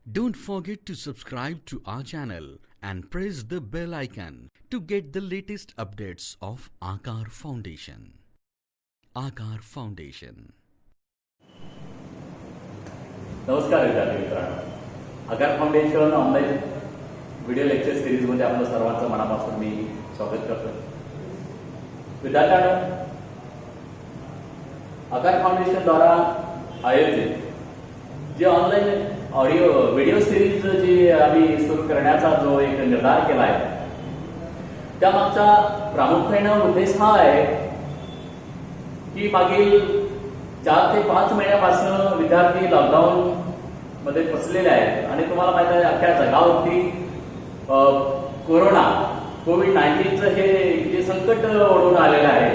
Don't forget to subscribe to our channel and press the bell icon to get the latest updates of Aakar Foundation. Aakar Foundation. नमस्कार विद्यार्थी मित्रांनो, आकार foundation online video lecture सिरीजमध्ये आपलं सर्वांचं मनापासून मी स्वागत करतो. विद्यार्थ्यांनो, आकार फाउंडेशन द्वारा आयोजित जे ऑनलाईन ऑडिओ व्हिडिओ सिरीज जी आम्ही सुरू करण्याचा जो एक निर्धार केला आहे, त्यामागचा प्रामुख्याने उद्देश हा आहे की मागील 4 ते 5 महिन्यापासून विद्यार्थी लॉकडाऊन मध्ये फसलेले आहेत आणि तुम्हाला माहिती आहे अख्ख्या जगावरती कोविड-19चं हे जे संकट ओढून आलेलं आहे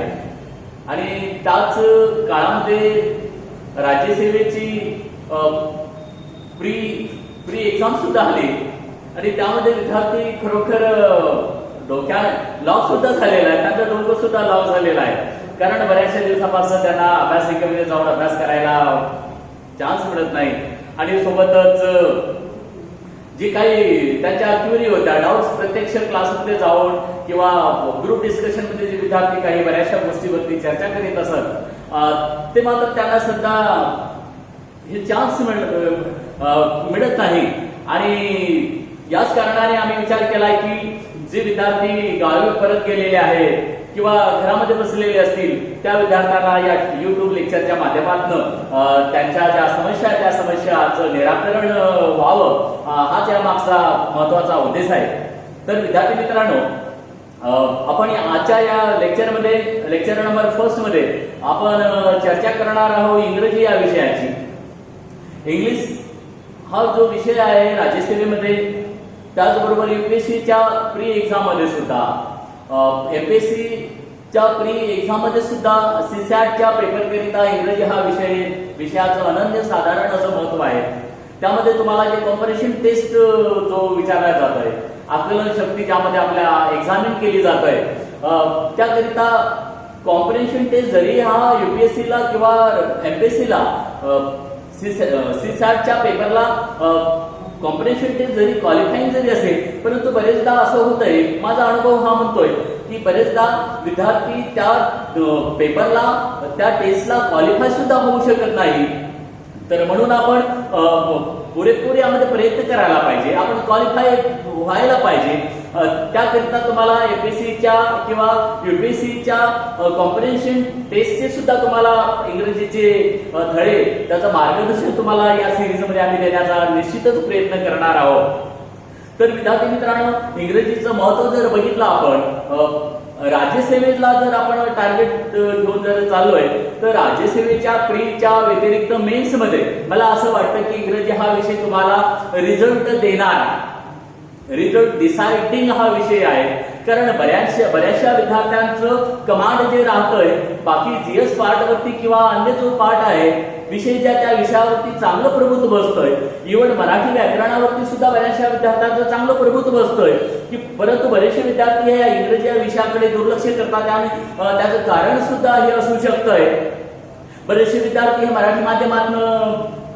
आणि त्याच काळामध्ये राज्यसेवेची प्री एक्झाम सुद्धा आली आणि त्यामध्ये विद्यार्थी खरोखर डोक्यात लॉक सुद्धा झालेला आहे, त्यांचं डोकं सुद्धा लॉक झालेलं आहे. कारण बऱ्याचशा दिवसापासून त्यांना अभ्यासिकेमध्ये जाऊन अभ्यास करायला चान्स मिळत नाही आणि सोबतच जी काही त्यांच्या क्युरी होत्या, डाऊट्स प्रत्यक्ष क्लासमध्ये जाऊन किंवा ग्रुप डिस्कशन मध्ये जे विद्यार्थी काही बऱ्याचशा गोष्टीवरती चर्चा करीत असत, ते मात्र त्यांना सुद्धा हे चान्स मिळत नाही. आणि याच कारणाने आम्ही विचार केला की जे विद्यार्थी गावी परत गेलेले आहेत किंवा घरामध्ये बसलेले असतील त्या विद्यार्थ्यांना या युट्यूब लेक्चरच्या माध्यमातून त्यांच्या ज्या समस्या आहेत त्या समस्याचं निराकरण व्हावं, हाच या मागचा महत्वाचा उद्देश आहे. तर विद्यार्थी मित्रांनो, आपण आजच्या या लेक्चरमध्ये लेक्चर नंबर 1 मध्ये आपण चर्चा करणार आहोत इंग्रजी या विषयाची. इंग्लिश हा जो विषय आहे राज्यसेवेमध्ये, त्याचबरोबर युपीएससीच्या प्री एक्झाम मध्ये सुद्धा, एमपीएससीच्या प्री एक्झाम मध्ये सुद्धा सीसॅटच्या पेपरकरिता इंग्रजी हा विषयाचं अनन्य साधारण असं महत्व आहे. त्यामध्ये तुम्हाला जे कॉम्परेशन टेस्ट जो विचारला जात आहे, आकलन शक्ती ज्यामध्ये आपल्या एक्झामिन केली जात आहे, त्याकरिता कॉम्परेशन टेस्ट जरी हा युपीएससीला किंवा एमपीएससीला सीसॅटच्या पेपरला कॉम्पिटिशन टेस्ट जरी क्वालिफाईंग जरी असेल, परंतु बरेचदा असं होतंय, माझा अनुभव हा म्हणतोय की बरेचदा विद्यार्थी त्या पेपरला त्या टेस्टला क्वालिफाय सुद्धा होऊ शकत नाही. तर म्हणून आपण पुरेपूर यामध्ये प्रयत्न करायला पाहिजे, आपण क्वालिफाय व्हायला पाहिजे. त्याकरिता तुम्हाला एमपीएससीच्या किंवा युपीएससीच्या कॉम्पिटिशन टेस्टचे सुद्धा तुम्हाला इंग्रजीचे धडे, त्याचं मार्गदर्शन तुम्हाला या सिरीजमध्ये आम्ही देण्याचा निश्चितच प्रयत्न करणार आहोत. तर विद्यार्थी मित्रांनो, इंग्रजीचं महत्व जर बघितलं आपण, राज्यसेवेला जर आपण टार्गेट घेऊन जर चाललोय, तर राज्यसेवेच्या प्रीच्या व्यतिरिक्त मेन्स मध्ये मला असं वाटतं की इंग्रजी हा विषय तुम्हाला रिझल्ट देणार, रिझल्ट डिसाइडिंग हा विषय आहे. कारण बऱ्याचशा विद्यार्थ्यांचं कमांड जे राहतंय बाकी जीएस पार्टवरती किंवा अन्य जो पार्ट आहे विषय, त्या विषयावरती चांगलं प्रभुत्व बसतंय. इव्हन मराठी व्याकरणावरती सुद्धा बऱ्याचशा विद्यार्थ्यांचं चांगलं प्रभुत्व बसतंय की, परंतु बरेचसे विद्यार्थी हे इंग्रजी या विषयाकडे दुर्लक्ष करतात आणि त्याचं कारण सुद्धा हे असू शकतंय. बरेचसे विद्यार्थी हे मराठी माध्यमातून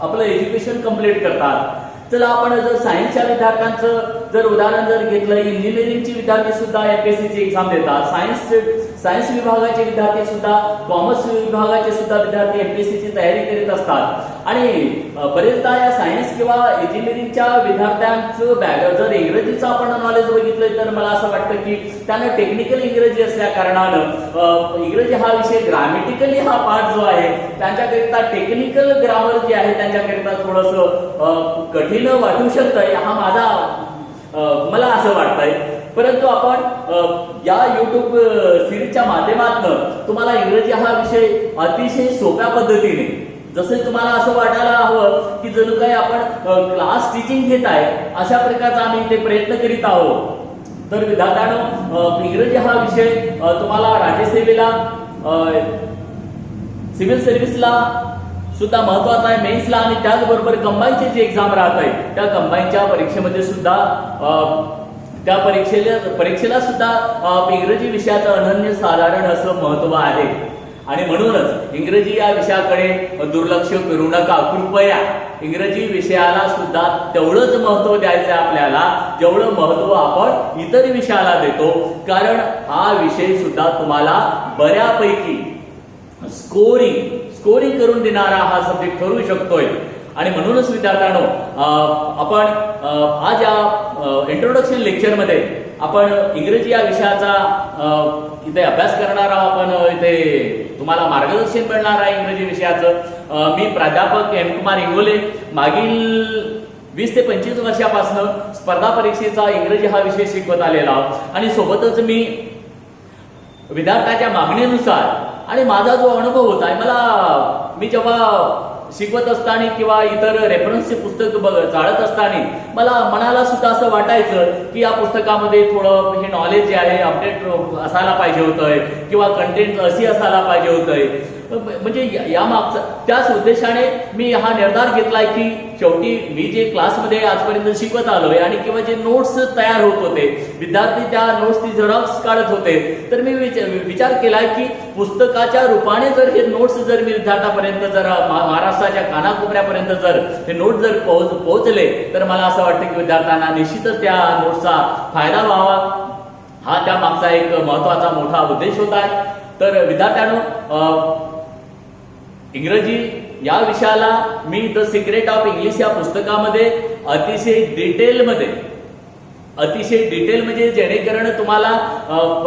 आपलं एज्युकेशन कंप्लीट करतात. चला आपण जर सायन्सच्या विद्यार्थ्यांचं जर उदाहरण जर घेतलं, इंजिनिअरिंगचे विद्यार्थी सुद्धा एमपीएससीची एक्झाम देतात, सायन्स विभागाचे विद्यार्थी सुद्धा, कॉमर्स विभागाचे सुद्धा विद्यार्थी एमपीएससीची तयारी करीत असतात. आणि बरेचदा या सायन्स किंवा इंजिनिअरिंगच्या विद्यार्थ्यांचं जर इंग्रजीचं आपण नॉलेज बघितलं तर मला असं वाटतं की त्यांना टेक्निकल इंग्रजी असल्या कारणानं इंग्रजी हा विषय, ग्रामॅटिकली हा पार्ट जो आहे त्यांच्याकरिता, टेक्निकल ग्रामर जे आहे त्यांच्याकरिता थोडंसं कठीण वाटू शकतंय, हा मला असं वाटतंय. परंतु आपण या युट्यूब सिरीजच्या माध्यमातून तुम्हाला इंग्रजी हा विषय अतिशय सोप्या पद्धतीने, जसं तुम्हाला असं वाटायला हवं की जणू काही आपण क्लास टीचिंग घेत आहे, अशा प्रकारचा आम्ही इथे प्रयत्न करीत आहोत. तर विद्यार्थ्यांनो, इंग्रजी हा विषय तुम्हाला राज्यसेवेला, सिव्हिल सर्व्हिसला सुद्धा महत्वाचा आहे, मेन्सला, आणि त्याचबरोबर कंबाईनचे जे एक्झाम राहत आहे त्या कंबाईनच्या परीक्षेमध्ये सुद्धा, त्या परीक्षेला सुद्धा इंग्रजी विषयाचं अनन्य साधारण असं महत्व आहे. आणि म्हणूनच इंग्रजी या विषयाकडे दुर्लक्ष करू नका कृपया. इंग्रजी विषयाला सुद्धा तेवढंच महत्व द्यायचं आहे आपल्याला जेवढं महत्व आपण इतर विषयाला देतो, कारण हा विषय सुद्धा तुम्हाला बऱ्यापैकी स्कोरिंग करून देणारा हा सब्जेक्ट ठरू शकतोय. आणि म्हणूनच विद्यार्थ्यांनो, आपण आज या इंट्रोडक्शन लेक्चरमध्ये आपण इंग्रजी या विषयाचा इथे अभ्यास करणार आहोत. आपण इथे तुम्हाला मार्गदर्शन मिळणार आहे इंग्रजी विषयाचं. मी प्राध्यापक एम कुमार इंगोले मागील 20 ते 25 वर्षापासून स्पर्धा परीक्षेचा इंग्रजी हा विषय शिकवत आलेला आहोत. आणि सोबतच मी विद्यार्थ्याच्या मागणीनुसार आणि माझा जो अनुभव होता, मी जेव्हा शिकवत असताना किंवा इतर रेफरन्सचे पुस्तक चाळत असताना मला मनाला सुद्धा असं वाटायचं की या पुस्तकामध्ये थोडं हे नॉलेज जे आहे अपडेट असायला पाहिजे होतंय किंवा कंटेंट अशी असायला पाहिजे होतंय. म्हणजे या मागचा त्याच उद्देशाने मी हा निर्धार घेतलाय की शेवटी मी जे क्लासमध्ये आजपर्यंत शिकवत आलोय आणि किंवा जे नोट्स तयार होत होते, विद्यार्थी त्या नोट्सची झेरॉक्स काढत होते, तर मी विचार केलाय की पुस्तकाच्या रूपाने जर हे नोट्स जर मी विद्यार्थ्यापर्यंत जर महाराष्ट्राच्या कानाकोपऱ्यापर्यंत जर हे नोट्स जर पोहोचले तर मला असं वाटतं की विद्यार्थ्यांना निश्चितच त्या नोट्सचा फायदा व्हावा. हा त्या मागचा एक महत्वाचा मोठा उद्देश होता आहे. तर विद्यार्थ्यांनो, इंग्रजी या विषयाला मी द सिक्रेट ऑफ इंग्लिश या पुस्तकामध्ये अतिशय डिटेल म्हणजे जेणेकरून तुम्हाला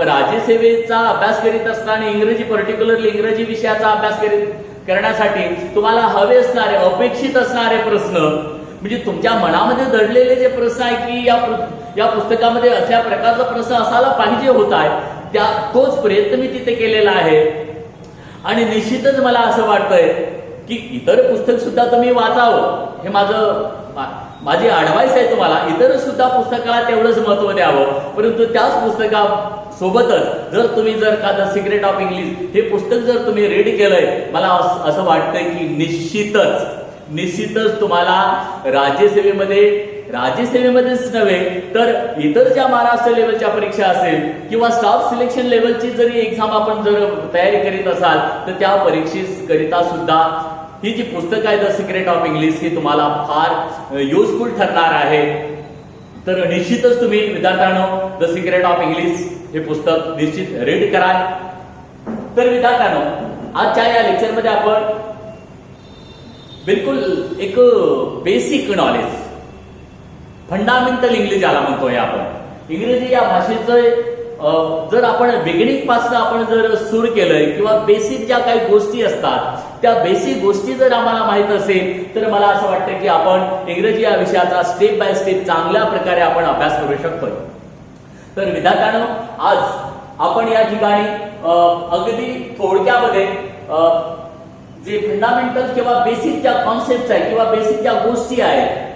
राज्यसेवेचा अभ्यास करीत असताना इंग्रजी पर्टिक्युलरली इंग्रजी विषयाचा अभ्यास करण्यासाठी तुम्हाला हवे असणारे अपेक्षित असणारे प्रश्न, म्हणजे तुमच्या मनामध्ये दडलेले जे प्रश्न आहे की या पुस्तकामध्ये अशा प्रकारचा प्रश्न असायला पाहिजे होता आहे, तोच प्रयत्न मी तिथे केलेला आहे. आणि निश्चितच मला असं वाटतंय की इतर पुस्तक सुद्धा तुम्ही वाचावं, हे माझी ॲडवाइस आहे तुम्हाला. इतर सुद्धा पुस्तकाला तेवढंच महत्व द्यावं, परंतु त्याच पुस्तकासोबतच जर तुम्ही का द सिक्रेट ऑफ इंग्लिश हे पुस्तक जर तुम्ही रीड केलंय, मला असं वाटतंय की निश्चितच तुम्हाला राज्यसेवेमध्येच नव्हे तर इतर ज्या महाराष्ट्र लेवलच्या परीक्षा असेल किंवा स्टाफ सिलेक्शन लेवलची जरी एक्झाम आपण जर तयारी करीत असाल तर त्या परीक्षेकरिता सुद्धा ही जी पुस्तक आहे द सिक्रेट ऑफ इंग्लिश ही तुम्हाला फार युजफुल ठरणार आहे. तर निश्चितच तुम्ही विद्यार्थ्यांनो द सिक्रेट ऑफ इंग्लिश हे पुस्तक निश्चित रीड करा. तर विद्यार्थ्यांनो, आजच्या या लेक्चरमध्ये आपण बिलकुल एक बेसिक नॉलेज, फंडामेंटल इंग्लिश ज्याला म्हणतोय आपण, इंग्रजी या भाषेचं जर आपण बिगिनिंग पासून आपण जर सुरू केलंय किंवा बेसिक ज्या काही गोष्टी असतात त्या बेसिक गोष्टी जर आम्हाला माहित असेल तर मला असं वाटतं की आपण इंग्रजी या विषयाचा स्टेप बाय स्टेप चांगल्या प्रकारे आपण अभ्यास करू शकतोय. तर विद्यार्थ्यांनो, आज आपण या ठिकाणी अगदी थोडक्यामध्ये जे फंडामेंटल किंवा बेसिक ज्या कॉन्सेप्ट आहे किंवा बेसिक ज्या गोष्टी आहेत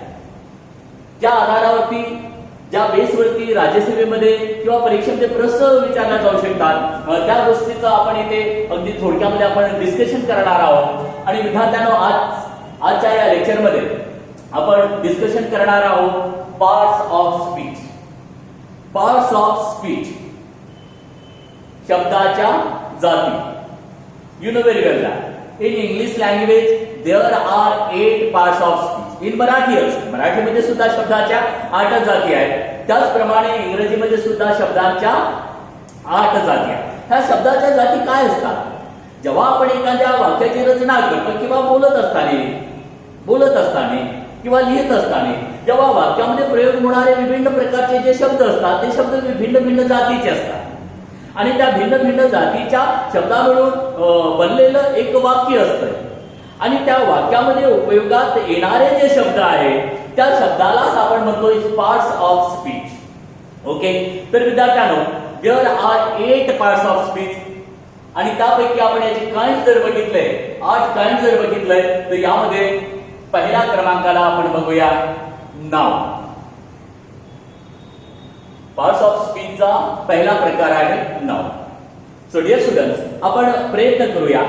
त्या आधारावरती, ज्या बेसवरती राज्यसेवेमध्ये किंवा परीक्षेमध्ये प्रश्न विचारल्या जाऊ शकतात, त्या गोष्टीचं आपण इथे अगदी थोडक्यामध्ये आपण डिस्कशन करणार आहोत. आणि विद्यार्थ्यांनो, आजच्या या लेक्चरमध्ये आपण डिस्कशन करणार आहोत पार्ट्स ऑफ स्पीच, शब्दाच्या जाती. You know very well that in English language there are 8 parts of speech. in मराठीमध्ये सुद्धा शब्दाच्या 8 जाती आहेत. त्याचप्रमाणे इंग्रजीमध्ये सुद्धा शब्दाच्या 8 जाती आहेत. ह्या शब्दाच्या जाती काय असतात? जेव्हा आपण एखाद्या वाक्याची रचना करतो किंवा बोलत असताना किंवा लिहित असताना जेव्हा वाक्यामध्ये प्रयोग होणारे विभिन्न प्रकारचे जे शब्द असतात ते शब्द भिन्न जातीचे असतात आणि त्या भिन्न जातीच्या शब्दावरून बनलेलं एक वाक्य असतं आणि त्या वाक्यामध्ये उपयोगात येणारे जे शब्द आहेत त्या शब्दालाच आपण म्हणतोय पार्ट्स ऑफ स्पीच. ओके, तर विद्यार्थ्यांनो, there are 8 parts of speech आणि त्यापैकी आपण याचे काइंड जर बघितले, 8 काइंड जर बघितले तर यामध्ये पहिल्या क्रमांकाला आपण बघूया नाव. पार्ट्स ऑफ स्पीचचा पहिला प्रकार आहे नाव. सो डिअर स्टुडंट्स, आपण प्रयत्न करूया.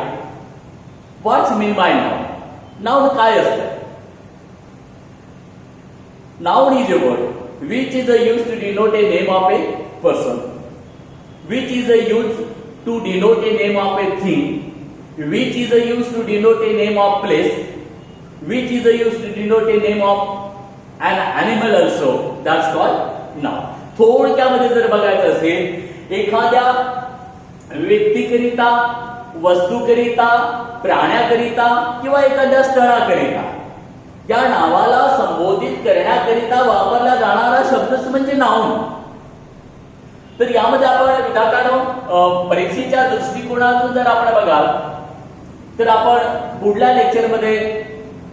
व्हॉट्स मीन बाय नाउन? नाउन काय असतं? Noun is a word which is used to denote a name of a person, which is used to denote a name of a thing, which is used to denote a name of place, which is used to denote a name of an animal also, that's called noun. थोडक्यामध्ये जर बघायचं असेल, एखाद्या व्यक्तीकरिता, वस्तूकरिता, प्राण्याकरिता किंवा एखाद्या स्थळाकरिता या नावाला संबोधित करण्याकरिता वापरला जाणारा शब्दच म्हणजे नाउन. तर यामध्ये आपण विद्यार्थ्यांनो परीक्षेच्या दृष्टिकोनातून जर आपण बघाल तर आपण पुढल्या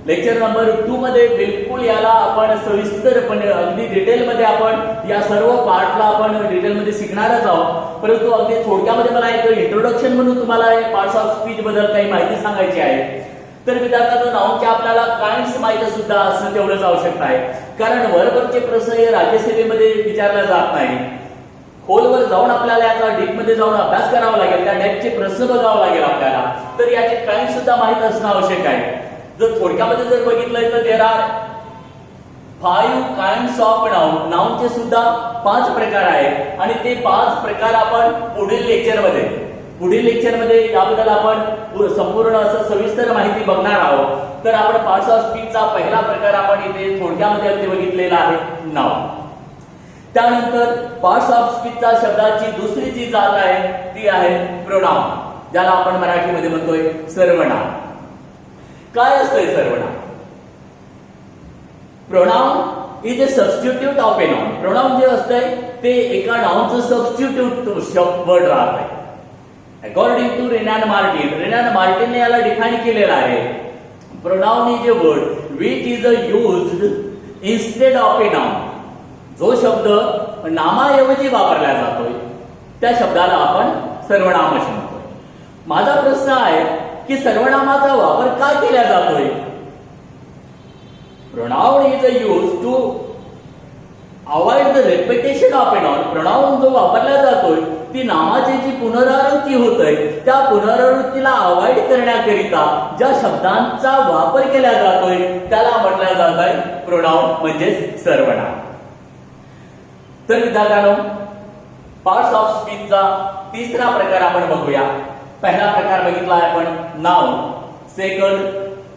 लेक्चर नंबर 2 मध्ये बिलकुल याला आपण सविस्तरपणे अगदी डिटेलमध्ये आपण या सर्व पार्टला आपण डिटेलमध्ये शिकणारच आहोत. परंतु अगदी थोडक्यामध्ये मला एक इंट्रोडक्शन म्हणून तुम्हाला पार्ट्स ऑफ स्पीच बद्दल काही माहिती सांगायची आहे. तर विद्यार्थ्यांनो नाउनचे आपल्याला काइंड्स माहिती सुद्धा असणं तेवढंच आवश्यक आहे, कारण वरवरचे प्रश्न हे राज्यसेवेमध्ये विचारला जात नाही. खोलवर जाऊन आपल्याला याचा डीपमध्ये जाऊन अभ्यास करावा लागेल, त्या डेपचे प्रश्न बघावा लागेल आपल्याला. तर याचे काइंड सुद्धा माहित असणं आवश्यक आहे. जर थोडक्यामध्ये जर बघितलं तर there are 5 kinds of noun. नाउनचे सुद्धा 5 प्रकार आहेत आणि ते 5 प्रकार आपण पुढील लेक्चरमध्ये याबद्दल आपण संपूर्ण असं सविस्तर माहिती बघणार आहोत. तर आपण पार्ट्स ऑफ स्पीचचा पहिला प्रकार आपण इथे थोडक्यामध्ये अगदी बघितलेला आहे, नाउन. त्यानंतर पार्ट्स ऑफ स्पीचचा शब्दाची दुसरी जी जात आहे ती आहे प्रोनाउन, ज्याला आपण मराठीमध्ये म्हणतोय सर्वनाम. काय असतंय सर्वनाम? Pronoun is a substitute of a noun. Pronoun जे असतंय ते एका नाउनचं सबस्टिट्यूट वर्ड राहत आहे. अकॉर्डिंग टू रेनान मार्टिनने याला डिफाइन केलेलं आहे. Pronoun is a word which is used instead of a noun. जो शब्द नामाऐवजी वापरला जातोय त्या शब्दाला आपण सर्वनाम असे म्हणतोय. माझा प्रश्न आहे की सर्वनामाचा वापर का केला जातोय? Pronoun is used to avoid the repetition of a noun. Pronoun जो वापरला जातोय ती नामाची जी पुनरावृत्ती होत आहे त्या पुनरावृत्तीला अवॉइड करण्याकरिता ज्या शब्दांचा वापर केला जातोय त्याला म्हटलं जात आहे प्रोनाउन म्हणजेच सर्वनाम. तर विद्यार्थ्यांनो पार्ट्स ऑफ स्पीचचा तिसरा प्रकार आपण बघूया. पहिला प्रकार बघितला आपण नाउन, सेकंड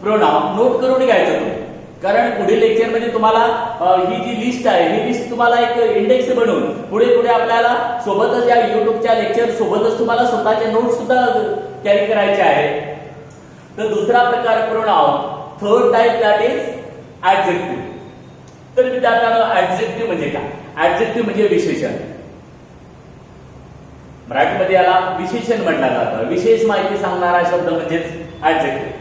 प्रोनाउन. नोट करून घ्यायचं तुम्ही, कारण पुढील लेक्चरमध्ये तुम्हाला ही जी लिस्ट आहे ही लिस्ट तुम्हाला एक इंडेक्स बनवून पुढे आपल्याला सोबतच या युट्यूबच्या लेक्चर सोबतच तुम्हाला स्वतःचे नोट्स सुद्धा कॅरी करायचे आहे. तर दुसरा प्रकार pronoun. Third type that is adjective. तर विद्यार्थ्यांना ऍडजेक्टिव्ह म्हणजे काय? ऍडजेक्टिव्ह म्हणजे विशेषण. मराठीमध्ये याला विशेषण म्हटलं जातं. विशेष माहिती सांगणारा शब्द म्हणजेच adjective.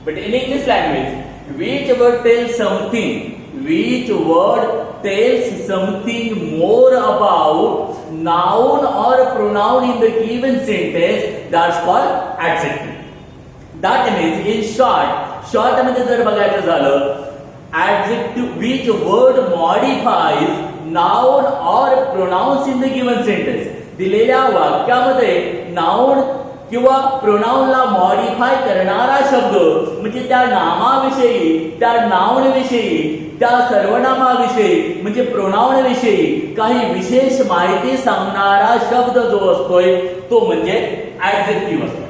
But in English language which word tells something more about noun or pronoun in the given sentence, that's called adjective. That means in short मध्ये जर बघायचं झालं, adjective which word modifies noun or pronouns in the given sentence. दिलेल्या वाक्यामध्ये noun किंवा प्रोनाउनला modify करणारा शब्द म्हणजे त्या नामाविषयी, त्या नाउन विषयी, त्या सर्वनामाविषयी म्हणजे प्रोनाउन विषयी काही विशेष माहिती सांगणारा शब्द जो असतोय तो म्हणजे ऍडजेक्टिव्ह असतो.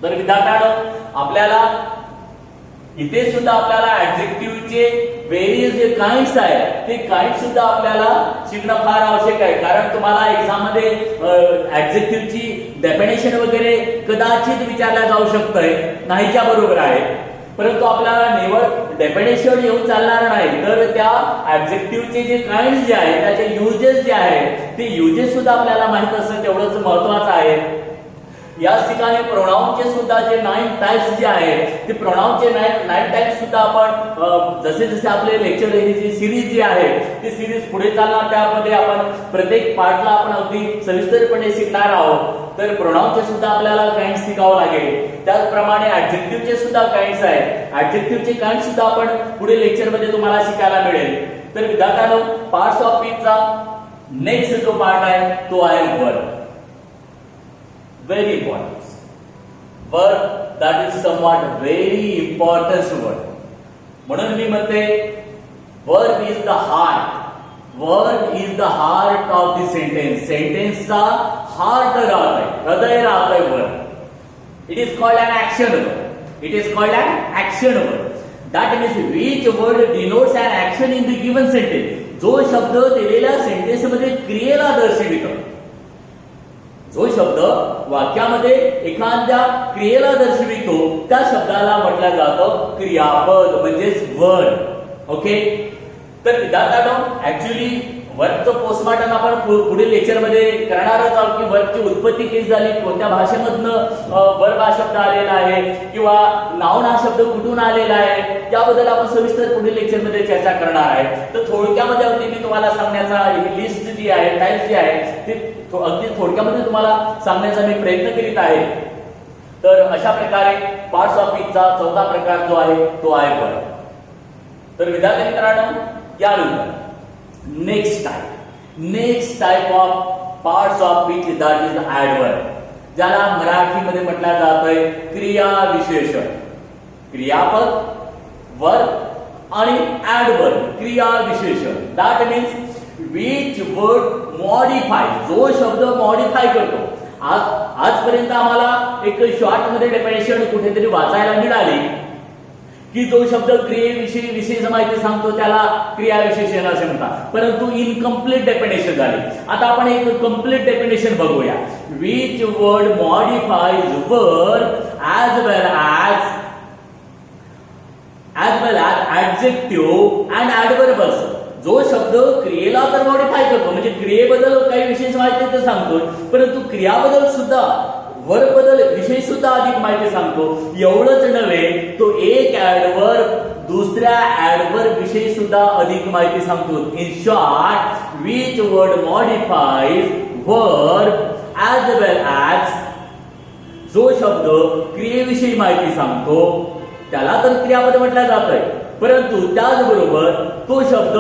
तर विद्यार्थ्यांनो आपल्याला इथे सुद्धा आपल्याला ऍडजेक्टिव्हचे व्हेरियस जे काइंड्स आहेत ते काइंड सुद्धा आपल्याला शिकणं फार आवश्यक आहे, कारण तुम्हाला एक्झाम मध्ये ऍडजेक्टिव्हची डेफिनेशन वगैरे कदाचित विचारल्या जाऊ शकतंय, नाहीच्या बरोबर आहे. परंतु आपल्याला निवड डेफिनेशन येऊन चालणार नाही, तर त्या ऍडजेक्टिव्हचे जे काइंड्स जे आहेत त्याचे युजेस जे आहेत ते युजेस सुद्धा आपल्याला माहित असणं तेवढंच महत्वाचं आहे. याच ठिकाणी प्रोनाउनचे सुद्धा जे 9 टाइप्स जे आहेत ते प्रोनाउनचे 9 टाइप्स सुद्धा आपण जसे जसे आपले लेक्चर ही जी सिरीज जी आहे ती सिरीज पुढे चालणार, त्यामध्ये आपण प्रत्येक पार्टला आपण अगदी सविस्तरपणे शिकणार आहोत. तर प्रोनाउनचे सुद्धा आपल्याला काइंड्स शिकावं लागेल. त्याचप्रमाणे ऍडजेक्टिव्हचे सुद्धा काइंड्स आहेत. ऍडजेक्टिव्हचे काइंड सुद्धा आपण पुढे लेक्चरमध्ये तुम्हाला शिकायला मिळेल. तर विद्यार्थ्यांनो पार्ट्स ऑफ स्पीचचा नेक्स्ट जो पार्ट आहे तो आहे verb. Very important. Verb, that is somewhat very important word. म्हणून मी म्हणते verb is the heart. Verb is the heart of the sentence. Sentenceचा हार्ट राहत आहे, हृदय राहत आहे verb. It is called an action word. It is called an action word. That means which word denotes an action in the given sentence. जो शब्द दिलेल्या sentence मध्ये क्रियेला दर्शवितो, जो शब्द वाक्यामध्ये एखाद्या क्रियेला दर्शवितो त्या शब्दाला म्हटलं जातं क्रियापद म्हणजेच वर्ब. ओके, तर विद्यार्थ्यांनो ऍक्च्युली वर्बचं पोस्टमॉर्टम आपण पुढील लेक्चरमध्ये करणारच आहोत की वर्बची उत्पत्ती कशी झाली, कोणत्या भाषेमधनं वर्ब हा शब्द आलेला आहे किंवा नाउन हा शब्द कुठून आलेला आहे, याबद्दल आपण सविस्तर पुढील लेक्चरमध्ये चर्चा करणार आहे. तर थोडक्यामध्ये अगदी मी तुम्हाला सांगण्याचा ही लिस्ट जी आहे, टाईप्स जी आहे ती अगदी थोडक्यामध्ये तुम्हाला सांगण्याचा मी प्रयत्न करीत आहे. तर अशा प्रकारे पार्ट्स ऑफ स्पीचचा चौथा प्रकार जो आहे तो आहे वर्ब. तर विद्यार्थी मित्रांनो, यानंतर next type of parts of speech that is adverb, ज्याला मराठीमध्ये म्हटलं जातंय क्रिया विशेषण. क्रियापद, वर्ब आणि ऍडवर्ब, क्रिया विशेषण. That means which word modify, जो शब्द मॉडिफाय करतो. आजपर्यंत आम्हाला एक शॉर्ट मध्ये डेफिनेशन कुठेतरी वाचायला मिळाली की जो शब्द क्रियेविषयी विशेष माहिती सांगतो त्याला क्रियाविशेषण असे म्हणतात, परंतु इनकम्प्लीट डेफिनेशन झाली. आता आपण एक कम्प्लीट डेफिनेशन बघूया. Which word modifies verb as well as adjective and adverb also. जो शब्द क्रियेला तर मॉडिफाय करतो म्हणजे क्रियेबद्दल काही विशेष माहिती तर सांगतो, परंतु क्रियाबद्दल सुद्धा, वर्ब बद्दल विषयी सुद्धा अधिक माहिती सांगतो. एवढंच नव्हे, तो एक ऍडवर्ब दुसऱ्या ऍडवर्ब विषयी सुद्धा अधिक माहिती सांगतो. In short, which word modifies verb as well as, जो शब्द क्रियेविषयी माहिती सांगतो त्याला तर क्रियापद म्हटलं जातंय, परंतु त्याचबरोबर तो शब्द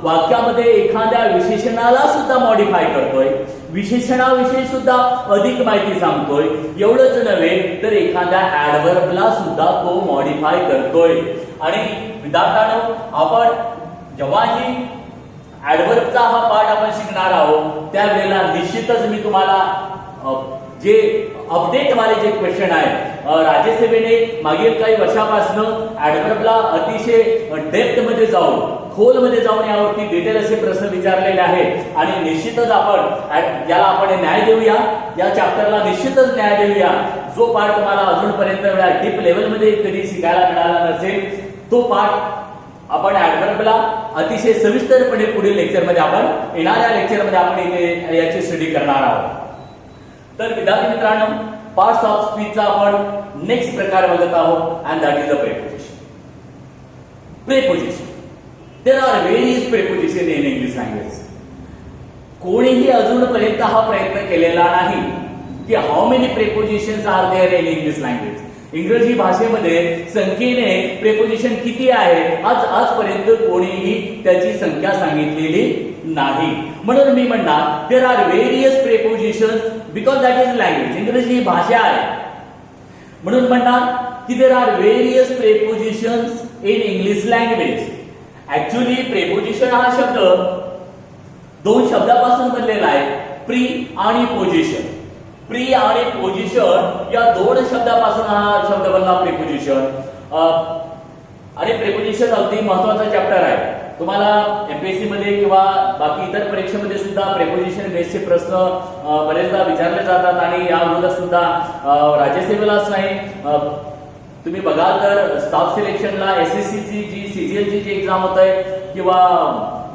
वाक्यामध्ये एखाद्या विशेषणाला सुद्धा मॉडिफाय करतोय, विशेषणाविषयी सुद्धा अधिक माहिती सांगतोय. एवढंच नव्हे तर एखाद्या ऍडवर्बला सुद्धा तो मॉडिफाय करतोय. आणि विद्यार्थ्यांनो, आपण जेव्हाही ऍडवर्बचा हा पार्ट आपण शिकणार आहोत त्यावेळेला निश्चितच मी तुम्हाला जे अपडेट वाले जे क्वेश्चन आहे, राज्यसेवेने मागील काही वर्षापासून ऍडवर्बला अतिशय डेप्थ मध्ये जाऊन, खोलमध्ये जाऊन यावरती डिटेल असे प्रश्न विचारलेले आहेत. आणि निश्चितच आपण याला आपण न्याय देऊया, या चॅप्टरला निश्चितच न्याय देऊया. जो पार्ट तुम्हाला अजूनपर्यंत डीप लेवलमध्ये कधी शिकायला मिळाला नसेल तो पार्ट आपण ऍडवर्बला अतिशय सविस्तरपणे पुढील लेक्चरमध्ये, आपण येणाऱ्या लेक्चरमध्ये आपण इथे याची स्टडी करणार आहोत. तर विद्यार्थी मित्रांनो, पार्ट्स ऑफ स्पीचचा आपण नेक्स्ट प्रकार बघत आहोत and that is a preposition. Preposition, there are various preposition in English language. कोणीही अजूनपर्यंत हा प्रयत्न केलेला नाही की how many prepositions are there in English language. इंग्रजी भाषेमध्ये संख्येने प्रेपोजिशन किती आहे आजपर्यंत कोणीही त्याची संख्या सांगितलेली नाही. म्हणून मी म्हणणार there are various prepositions because that is language. इंग्रजी भाषा आहे म्हणून म्हणणार की there are various prepositions in English language. Actually preposition हा शब्द दोन शब्दापासून बनलेला आहे, प्री आणि पोजिशन. प्री आणि पोजिशन या दोन शब्दापासून हा शब्द बनला प्रेपोजिशन. आणि प्रेपोजिशन अगदी महत्वाचा चॅप्टर आहे. तुम्हाला एमपीएससी मध्ये किंवा बाकी इतर परीक्षेमध्ये सुद्धा प्रेपोजिशन बेसचे प्रश्न बरेचदा विचारले जातात आणि या अगोदर सुद्धा राज्यसेवेलाच नाही, तुम्ही बघाल तर स्टाफ सिलेक्शनला एसएससीची जी सीजीएलची जी एक्झाम होत आहे किंवा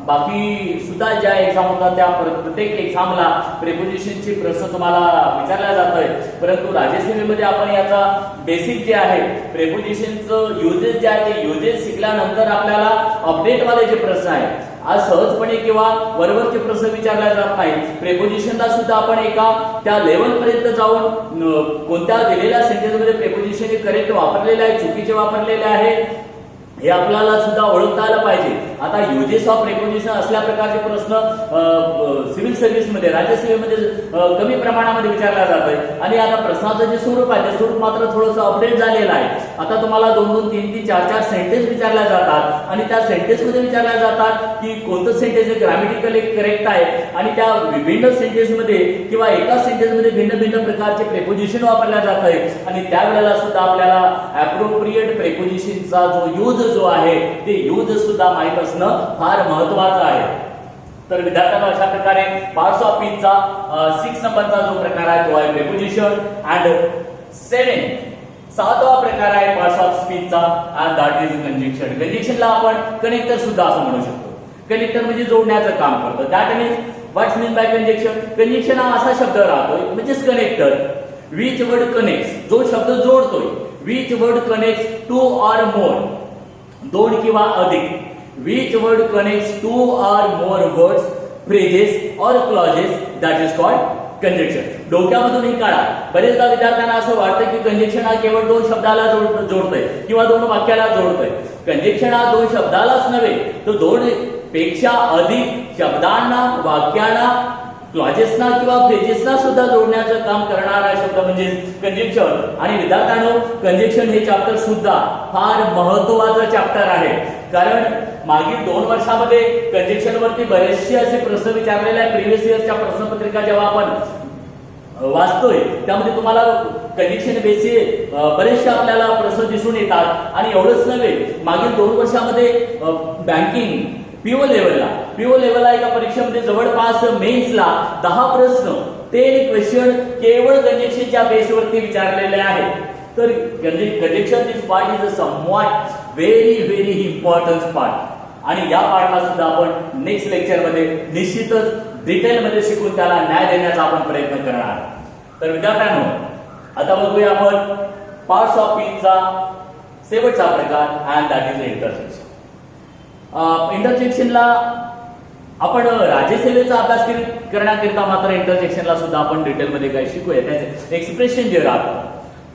बाकी सुद्धा ज्या एक्झाम होतात त्या प्रत्येक एक्झामला प्रेपोजिशनचे प्रश्न तुम्हाला विचारल्या जात आहे. परंतु राज्यसेवेमध्ये आपण याचा बेसिक जे आहे प्रेपोजिशनचं युजेस जे आहे ते युजेस शिकल्यानंतर आपल्याला अपडेटवाले जे प्रश्न आहेत आज सहजपणे किंवा वरवरचे प्रश्न विचारले जात नाही. प्रेपोजिशनला सुद्धा आपण एका त्या लेवल पर्यंत जाऊन कोणत्या दिलेल्या सेंटेन्समध्ये प्रेपोजिशन करेक्ट वापरलेले आहे, चुकीचे वापरलेले आहे हे आपल्याला सुद्धा ओळखता आलं पाहिजे. आता युजेस ऑफ प्रेपोजिशन असल्या प्रकारचे प्रश्न सिव्हिल सर्व्हिसमध्ये राज्यसेवेमध्ये कमी प्रमाणामध्ये विचारला जातोय आणि आता प्रश्नाचं जे स्वरूप आहे ते स्वरूप मात्र थोडंसं अपडेट झालेलं आहे. आता तुम्हाला 2-2, 3-3, 4-4 सेंटेन्स विचारल्या जातात आणि त्या सेंटेन्स मध्ये विचारल्या जातात की कोणतं सेंटेन्स ग्रामॅटिकली करेक्ट आहे आणि त्या विभिन्न सेंटेन्स मध्ये किंवा एका सेंटेन्स मध्ये भिन्न भिन्न प्रकारचे प्रेपोजिशन वापरल्या जात आहे आणि त्यावेळेला सुद्धा आपल्याला ऍप्रोप्रिएट प्रेपोजिशनचा जो यूज जो आहे ते यूज सुद्धा माहित असणं फार महत्वाचं आहे. तर विद्यार्थ्यांना अशा प्रकारे पार्ट्स ऑफ स्पीचचा 6 नंबरचा जो प्रकार आहे तो आहे प्रेपोजिशन अँड 7वा प्रकार आहे पार्ट्स ऑफ स्पीचचा अँड दॅट इज कंजंक्शन. कंजंक्शनला आपण कनेक्टर सुद्धा असं म्हणू शकतो. कनेक्टर म्हणजे जोडण्याचं काम करतो. That means what's mean by conjunction. Conjunction हा असा शब्द राहतोय म्हणजेच कनेक्टर विच वर्ड कनेक्ट्स, जो शब्द जोडतोय. Which word connects 2 or more, 2 किंवा अधिक. Which word connects 2 or more words, phrases or clauses, that is called conjunction. डोक्यामधून ही काढा. बरेचदा विद्यार्थ्यांना असं वाटतं की कंजंक्शन हा केवळ 2 शब्दाला जोडतोय किंवा 2 वाक्याला जोडतोय. कंजंक्शन हा 2 शब्दालाच नव्हे तर 2 पेक्षा अधिक शब्दांना, वाक्यांना, क्लॉजेसना किंवा फ्रेजेसना सुद्धा जोडण्याचं काम करणारा शब्द म्हणजे कंजंक्शन. आणि विद्यार्थ्यांनो कंजंक्शन हे चॅप्टर सुद्धा फार महत्वाचं चॅप्टर आहे कारण मागील 2 वर्षामध्ये कंजंक्शन वरती बरेचसे असे प्रश्न विचारलेले आहेत. प्रिव्हियस इयरच्या प्रश्नपत्रिका जेव्हा आपण वाचतोय त्यामध्ये तुम्हाला कंजंक्शन बेसिस बरेचसे आपल्याला प्रश्न दिसून येतात. आणि एवढंच नव्हे मागील 2 वर्षामध्ये बँकिंग पीओ लेवलला एका परीक्षेमध्ये जवळपास मेन्सला 10 प्रश्न 10 क्वेश्चन केवळ कंजंक्शनच्या बेसवरती विचारलेले आहेत. तर conjunction this part is a somewhat very important part आणि या पार्टला सुद्धा आपण नेक्स्ट लेक्चरमध्ये निश्चितच डिटेलमध्ये शिकून त्याला न्याय देण्याचा आपण प्रयत्न करणार. तर विद्यार्थ्यांनो आता बघूया आपण पार्ट्स ऑफ स्पीचचा शेवटचा प्रकार अँड दॅट इज इंटरजेक्शन. इंटरजेक्शनला आपण राज्यसेवेचा अभ्यास करण्याकरिता मात्र इंटरजेक्शनला सुद्धा आपण डिटेलमध्ये काय शिकूया. त्याचे एक्सप्रेशन जे राहतं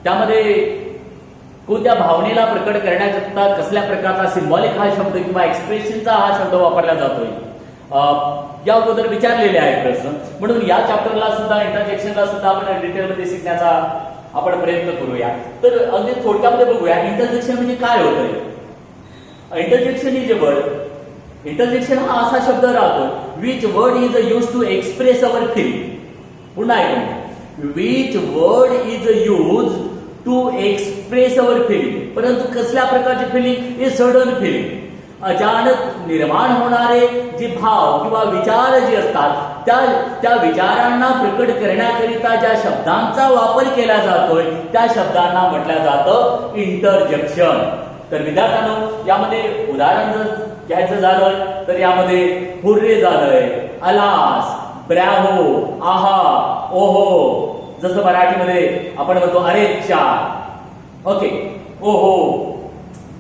त्यामध्ये कोणत्या भावनेला प्रकट करण्याकरता कसल्या प्रकारचा सिम्बॉलिक हा शब्द किंवा एक्सप्रेशनचा हा शब्द वापरला जातोय या अगोदर विचारलेले आहे प्रश्न. म्हणून या चॅप्टरला सुद्धा इंटरजेक्शनला सुद्धा आपण डिटेलमध्ये शिकण्याचा आपण प्रयत्न करूया. तर अगदी थोडक्यामध्ये बघूया इंटरजेक्शन म्हणजे काय होतंय. Interjection is a word. Interjection हा असा शब्द राहतो which word is use to express our feeling. पुन्हा ऐकून which word is use to express our feeling. परंतु कसल्या प्रकारची फिलिंग? Is sudden feeling. अचानक निर्माण होणारे जे भाव किंवा विचार जे असतात त्या विचारांना प्रकट करण्याकरिता ज्या शब्दांचा वापर केला जातोय त्या शब्दांना म्हटलं जातं इंटरजेक्शन. तर विद्यार्थ्यांनो यामध्ये उदाहरण जर घ्यायचं झालं तर यामध्ये हुर्रे झालंय, अलास, ब्रॅव्हो, आहा, ओहो, जसं मराठीमध्ये आपण म्हणतो अरे चा, ओके, ओहो.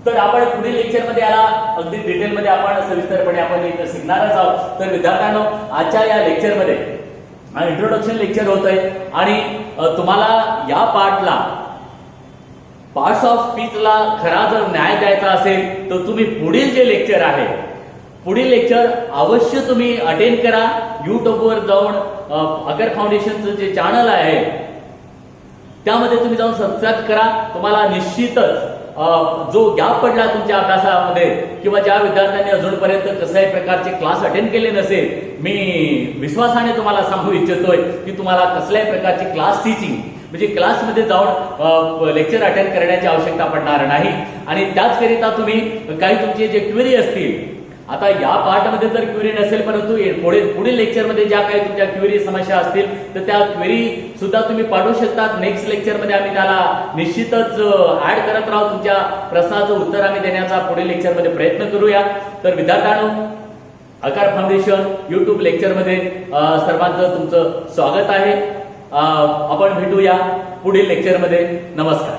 तर आपण पुढील लेक्चरमध्ये याला अगदी डिटेलमध्ये आपण सविस्तरपणे आपण इथं शिकणारच आहोत. तर विद्यार्थ्यांनो आजच्या या लेक्चरमध्ये इंट्रोडक्शन लेक्चर होत आहे आणि तुम्हाला या पार्ट्स ऑफ स्पीचला खरा जर न्याय द्यायचा असेल तर तुम्ही पुढील जे लेक्चर आहे पुढील लेक्चर अवश्य तुम्ही अटेंड करा. युट्यूबवर जाऊन आकार फाउंडेशनचं जे चॅनल आहे त्यामध्ये तुम्ही जाऊन सबस्क्राईब करा. तुम्हाला निश्चितच जो गॅप पडला तुमच्या अभ्यासामध्ये किंवा ज्या विद्यार्थ्यांनी अजूनपर्यंत कसल्याही प्रकारचे क्लास अटेंड केले नसेल, मी विश्वासाने तुम्हाला सांगू इच्छितोय की तुम्हाला कसल्याही प्रकारची क्लास टीचिंग म्हणजे क्लासमध्ये जाऊन लेक्चर अटेंड करण्याची आवश्यकता पडणार नाही. आणि त्याचकरिता तुम्ही काही तुमचे जे क्वेरी असतील, आता या पार्टमध्ये तर क्वेरी नसेल परंतु पुढील लेक्चरमध्ये ज्या काही तुमच्या क्वेरी समस्या असतील तर त्या क्वेरी सुद्धा तुम्ही पाठवू शकतात. नेक्स्ट लेक्चरमध्ये आम्ही त्याला निश्चितच ऍड करत राहू. तुमच्या प्रश्नाचं उत्तर आम्ही देण्याचा पुढील लेक्चरमध्ये प्रयत्न करूया. तर विद्यार्थ्यांनो आकार फाउंडेशन युट्यूब लेक्चरमध्ये सर्वांचं तुमचं स्वागत आहे. आपण भेटूया पुढील लेक्चरमध्ये. नमस्कार.